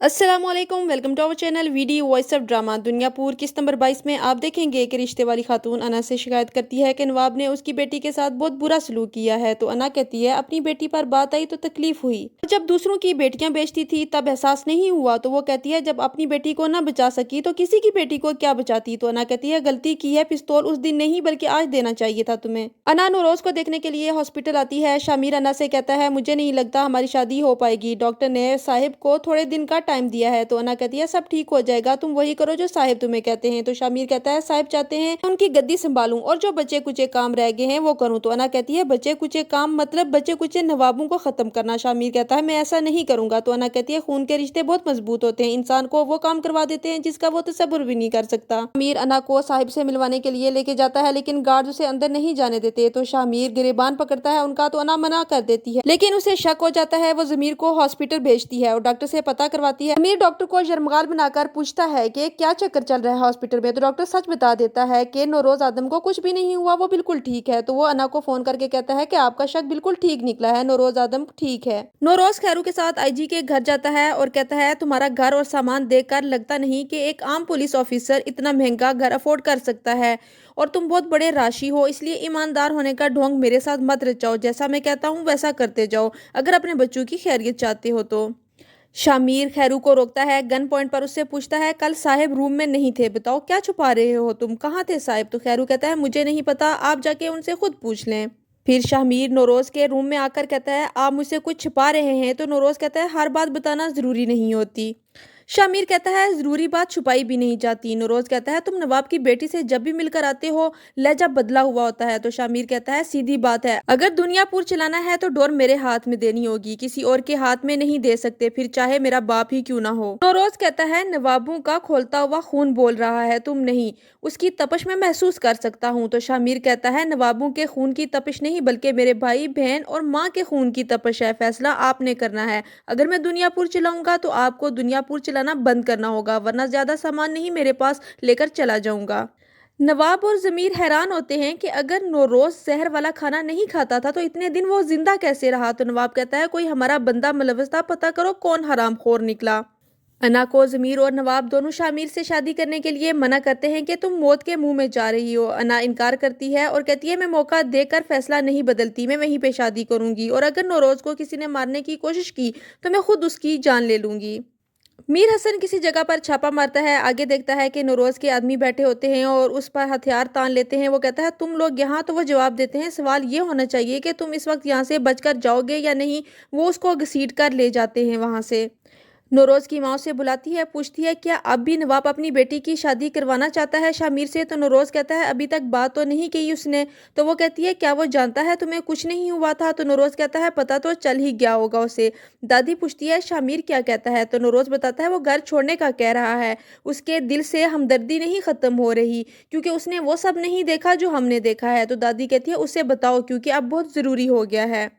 अस्सलाम वालेकुम, welcome to our channel video voice of drama. Duniyapur किस्त नंबर 22 में आप देखेंगे कि रिश्ते वाली खातून अना से शिकायत करती है कि नवाब ने उसकी बेटी के साथ बहुत बुरा सलूक किया है। तो अना कहती है अपनी बेटी पर बात आई तो तकलीफ हुई, जब दूसरों की बेटियां बेचती थी तब एहसास नहीं हुआ। तो वो कहती है जब अपनी बेटी को ना बचा सकी तो किसी की बेटी को क्या बचाती। तो अना कहती है गलती की है, पिस्तौल उस दिन नहीं बल्कि आज देना चाहिए था तुम्हें। अना नौरोज को देखने के लिए हॉस्पिटल आती है। शामिर अना से कहता है मुझे नहीं लगता हमारी शादी हो पाएगी, डॉक्टर ने साहिब को थोड़े दिन का टाइम दिया है। तो अना कहती है सब ठीक हो जाएगा, तुम वही करो जो साहिब तुम्हें कहते हैं। तो शामिर कहता है साहिब चाहते हैं उनकी गद्दी संभालूं और जो बचे कुचे काम रह गए हैं वो करूं। तो अना कहती है बचे कुचे काम मतलब बचे कुचे नवाबों को खत्म करना। शामिर कहता है मैं ऐसा नहीं करूंगा। तो अना कहती है खून के रिश्ते बहुत मजबूत होते हैं, इंसान को वो काम करवा देते हैं जिसका वो तसव्वुर भी नहीं कर सकता। शामिर अना को साहिब से मिलवाने के लिए लेके जाता है, लेकिन गार्ड उसे अंदर नहीं जाने देते। तो शामिर गिरेबान पकड़ता है उनका, तो अना मना कर देती है, लेकिन उसे शक हो जाता है। वो जमीर को हॉस्पिटल भेजती है और डॉक्टर से पता करवाती है। जमीर डॉक्टर को शर्मगार बनाकर पूछता है कि क्या चक्कर चल रहा है हॉस्पिटल में। तो डॉक्टर सच बता देता है कि नौरोज आदम को कुछ भी नहीं हुआ, वो बिल्कुल ठीक है। तो वो अना को फोन करके कहता है कि आपका शक बिल्कुल ठीक निकला है, नौरोज आदम ठीक है। नौरोज खैरू के साथ आईजी के घर जाता है और कहता है तुम्हारा घर और सामान देखकर लगता नहीं कि एक आम पुलिस ऑफिसर इतना महंगा घर अफोर्ड कर सकता है, और तुम बहुत बड़े राशि हो, इसलिए ईमानदार होने का ढोंग मेरे साथ मत रचाओ। जैसा मैं कहता हूँ वैसा करते जाओ, अगर अपने बच्चों की खैरियत चाहते हो तो। शामिर खैरू को रोकता है, गन पॉइंट पर उससे पूछता है कल साहिब रूम में नहीं थे, बताओ क्या छुपा रहे हो तुम, कहाँ थे साहिब। तो खैरू कहता है मुझे नहीं पता, आप जाके उनसे खुद पूछ लें। फिर शामिर नौरोज के रूम में आकर कहता है आप मुझसे कुछ छिपा रहे हैं। तो नौरोज कहता है हर बात बताना जरूरी नहीं होती। शामिर कहता है जरूरी बात छुपाई भी नहीं जाती। नौरोज कहता है तुम नवाब की बेटी से जब भी मिलकर आते हो लहजा बदला हुआ होता है। तो शामिर कहता है सीधी बात है, अगर दुनियापुर चलाना है तो डोर मेरे हाथ में देनी होगी, किसी और के हाथ में नहीं दे सकते, फिर चाहे मेरा बाप ही क्यों ना हो। नौरोज कहता है नवाबों का खोलता हुआ खून बोल रहा है, तुम नहीं, उसकी तपश में महसूस कर सकता हूँ। तो शामिर कहता है नवाबों के खून की तपश नहीं बल्कि मेरे भाई बहन और माँ के खून की तपश है, फैसला आपने करना है। अगर मैं दुनियापुर चलाऊंगा तो आपको दुनियापुर चलाना बंद करना होगा, वरना ज्यादा सामान नहीं मेरे पास लेकर चला जाऊंगा। नवाब और जमीर हैरान होते हैं कि अगर नौरोज जहर वाला खाना नहीं खाता था तो इतने दिन वो जिंदा कैसे रहा। तो नवाब कहता है कोई हमारा बंदा मुलव्वस था, पता करो कौन हरामखोर निकला। अना को जमीर और नवाब दोनों शामिर से शादी करने के लिए मना करते हैं कि तुम मौत के मुंह में जा रही हो। अना इनकार करती है और कहती है मैं मौका देकर फैसला नहीं बदलती, मैं वहीं पे शादी करूंगी, और अगर नौरोज को किसी ने मारने की कोशिश की तो मैं खुद उसकी जान ले लूंगी। मीर हसन किसी जगह पर छापा मारता है, आगे देखता है कि नौरोज के आदमी बैठे होते हैं और उस पर हथियार तान लेते हैं। वो कहता है तुम लोग यहाँ। तो वो जवाब देते हैं सवाल ये होना चाहिए कि तुम इस वक्त यहाँ से बचकर जाओगे या नहीं। वो उसको घसीट कर ले जाते हैं वहां से। नौरोज की माँ से बुलाती है, पूछती है क्या अब भी नवाब अपनी बेटी की शादी करवाना चाहता है शामिर से। तो नौरोज कहता है अभी तक बात तो नहीं की उसने। तो वो कहती है क्या वो जानता है तुम्हें कुछ नहीं हुआ था। तो नौरोज कहता है पता तो चल ही गया होगा उसे। दादी पूछती है शामिर क्या कहता है। तो नौरोज बताता है वो घर छोड़ने का कह रहा है, उसके दिल से हमदर्दी नहीं खत्म हो रही क्योंकि उसने वो सब नहीं देखा जो हमने देखा है। तो दादी कहती है उसे बताओ क्योंकि अब बहुत जरूरी हो गया है,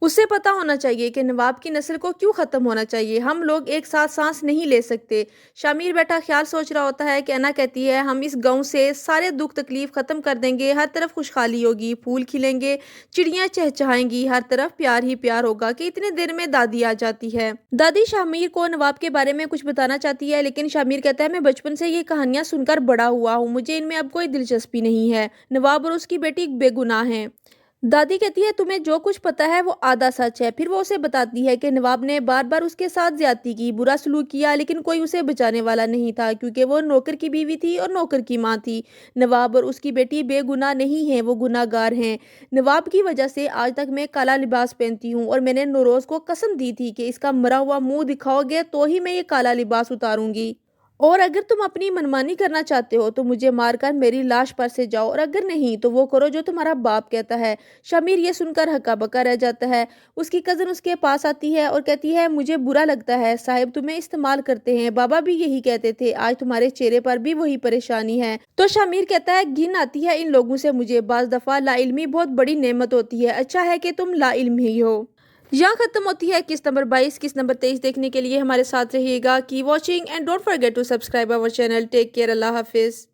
उसे पता होना चाहिए कि नवाब की नस्ल को क्यों खत्म होना चाहिए, हम लोग एक साथ सांस नहीं ले सकते। शामिर बैठा ख्याल सोच रहा होता है कि अना कहती है हम इस गांव से सारे दुख तकलीफ खत्म कर देंगे, हर तरफ खुशहाली होगी, फूल खिलेंगे, चिड़ियां चहचहाएंगी, हर तरफ प्यार ही प्यार होगा। कि इतने देर में दादी आ जाती है। दादी शामिर को नवाब के बारे में कुछ बताना चाहती है, लेकिन शामिर कहता है मैं बचपन से ये कहानियां सुनकर बड़ा हुआ हूँ, मुझे इनमें अब कोई दिलचस्पी नहीं है, नवाब और उसकी बेटी बेगुनाह हैं। दादी कहती है तुम्हें जो कुछ पता है वो आधा सच है। फिर वो उसे बताती है कि नवाब ने बार बार उसके साथ ज्यादती की, बुरा सलूक किया, लेकिन कोई उसे बचाने वाला नहीं था क्योंकि वो नौकर की बीवी थी और नौकर की माँ थी। नवाब और उसकी बेटी बेगुनाह नहीं है, वो गुनाहगार हैं। नवाब की वजह से आज तक मैं काला लिबास पहनती हूँ और मैंने नौरोज को कसम दी थी कि इसका मरा हुआ मुंह दिखाओगे तो ही मैं ये काला लिबास उतारूंगी, और अगर तुम अपनी मनमानी करना चाहते हो तो मुझे मारकर मेरी लाश पर से जाओ, और अगर नहीं तो वो करो जो तुम्हारा बाप कहता है। शामिर ये सुनकर हक्का बक्का रह जाता है। उसकी कजन उसके पास आती है और कहती है मुझे बुरा लगता है, साहिब तुम्हें इस्तेमाल करते हैं, बाबा भी यही कहते थे, आज तुम्हारे चेहरे पर भी वही परेशानी है। तो शामिर कहता है घिन आती है इन लोगों से मुझे, बाज दफा लाइल्मी बहुत बड़ी नेमत होती है, अच्छा है कि तुम लाइल्म ही हो। यहाँ खत्म होती है किस्त नंबर 22। किस्त नंबर 23 देखने के लिए हमारे साथ रहिएगा। Keep watching and don't forget to subscribe our channel. Take care, अल्लाह हाफिज।